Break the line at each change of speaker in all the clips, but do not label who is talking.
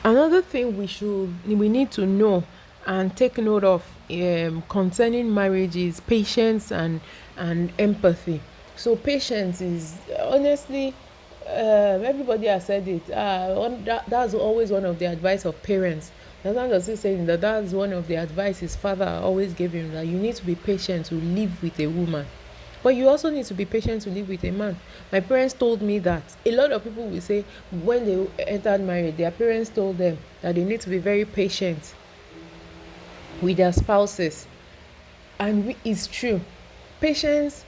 Another thing we need to know and take note of concerning marriage is patience and empathy. So patience is honestly, everybody has said it. That's always one of the advice of parents. That's not just saying that that's one of the advice his father always gave him, that you need to be patient to live with a woman. But you also need to be patient to live with a man. My parents told me that a lot of people will say when they entered marriage, their parents told them that they need to be very patient with their spouses. And it's true. Patience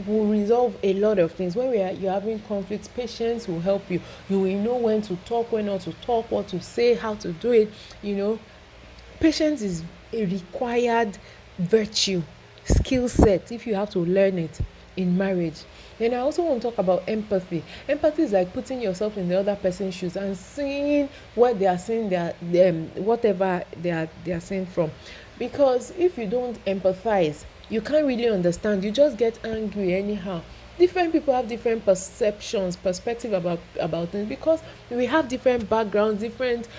will resolve a lot of things. When you're having conflicts, patience will help you. You will know when to talk, when not to talk, what to say, how to do it. You know, patience is a required virtue, skill set if you have to learn it in marriage. Then I also want to talk about empathy. Empathy is like putting yourself in the other person's shoes and seeing what they are seeing, whatever they are seeing from. Because if you don't empathize, you can't really understand. You just get angry anyhow. Different people have different perceptions, perspective about things, because we have different backgrounds, different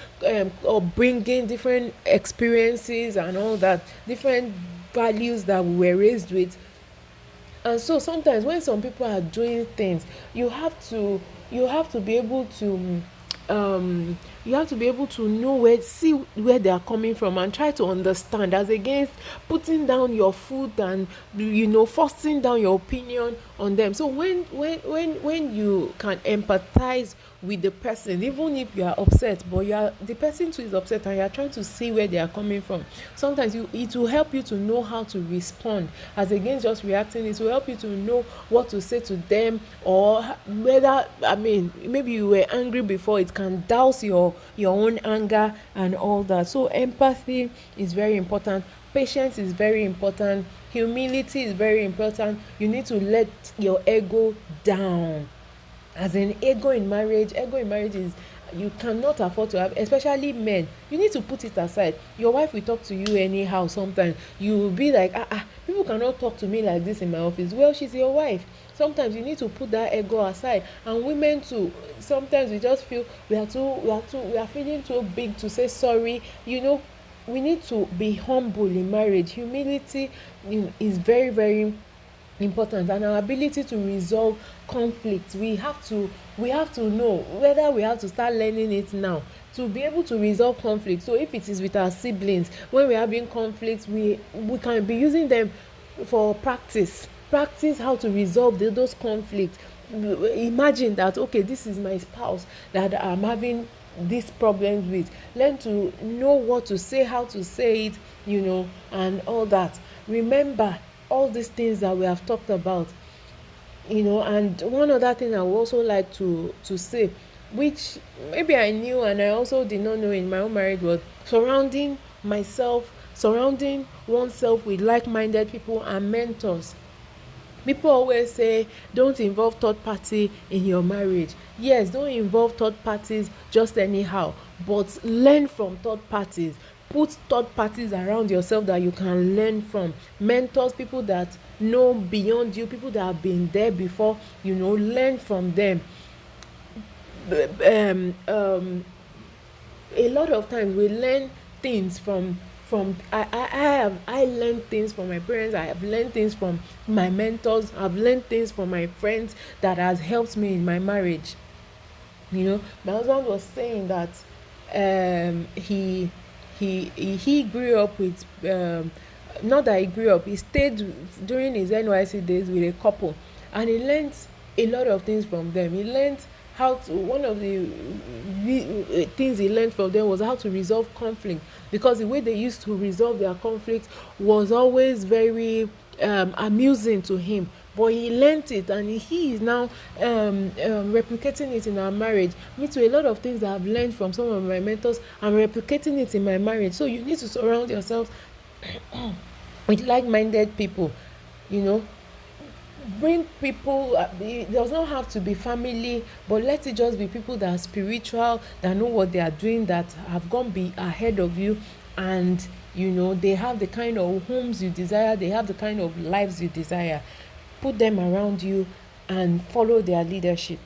or bringing different experiences and all that, different values that we were raised with. And so sometimes when some people are doing things, you have to you have to be able to um you have to be able to know where see where they are coming from and try to understand, as against putting down your foot and forcing down your opinion on them. So when you can empathize with the person, even if you are upset, but the person too is upset and you are trying to see where they are coming from, sometimes it will help you to know how to respond, as against just reacting. It will help you to know what to say to them, or whether, I mean, maybe you were angry before, it can douse your own anger and all that. So empathy is very important, patience is very important, humility is very important. You need to let your ego down. As in, ego in marriage is, you cannot afford to have, especially men. You need to put it aside. Your wife will talk to you anyhow. Sometimes you will be like, people cannot talk to me like this in my office. Well, she's your wife. Sometimes you need to put that ego aside. And women too, sometimes we just feel we are feeling too big to say sorry. We need to be humble in marriage. Humility is very, very important, and our ability to resolve conflict. We have to know whether we have to start learning it now to be able to resolve conflict. So if it is with our siblings, when we're having conflicts, we can be using them for practice how to resolve those conflicts. Imagine that, okay, this is my spouse that I'm having these problems with. Learn to know what to say, how to say it, and all that. Remember all these things that we have talked about. And one other thing I would also like to say, which maybe I knew and I also did not know in my own marriage, was surrounding oneself with like-minded people and mentors. People always say don't involve third party in your marriage. Yes, don't involve third parties just anyhow, but learn from third parties. Put third parties around yourself that you can learn from. Mentors, people that know beyond you, people that have been there before. Learn from them. A lot of times we learn things from I learned things from my parents. I have learned things from my mentors. I've learned things from my friends that has helped me in my marriage. My husband was saying that he grew up with, not that he grew up, he stayed during his NYC days with a couple, and he learned a lot of things from them. He learned how to one of the things he learned from them was how to resolve conflict, because the way they used to resolve their conflict was always very amusing to him. But he learnt it, and he is now replicating it in our marriage. Me too, a lot of things that I've learned from some of my mentors, I'm replicating it in my marriage. So you need to surround yourself with like-minded people. you know Bring people, it does not have to be family, but let it just be people that are spiritual, that know what they are doing, that have gone be ahead of you, and they have the kind of homes you desire, they have the kind of lives you desire. Put them around you and follow their leadership.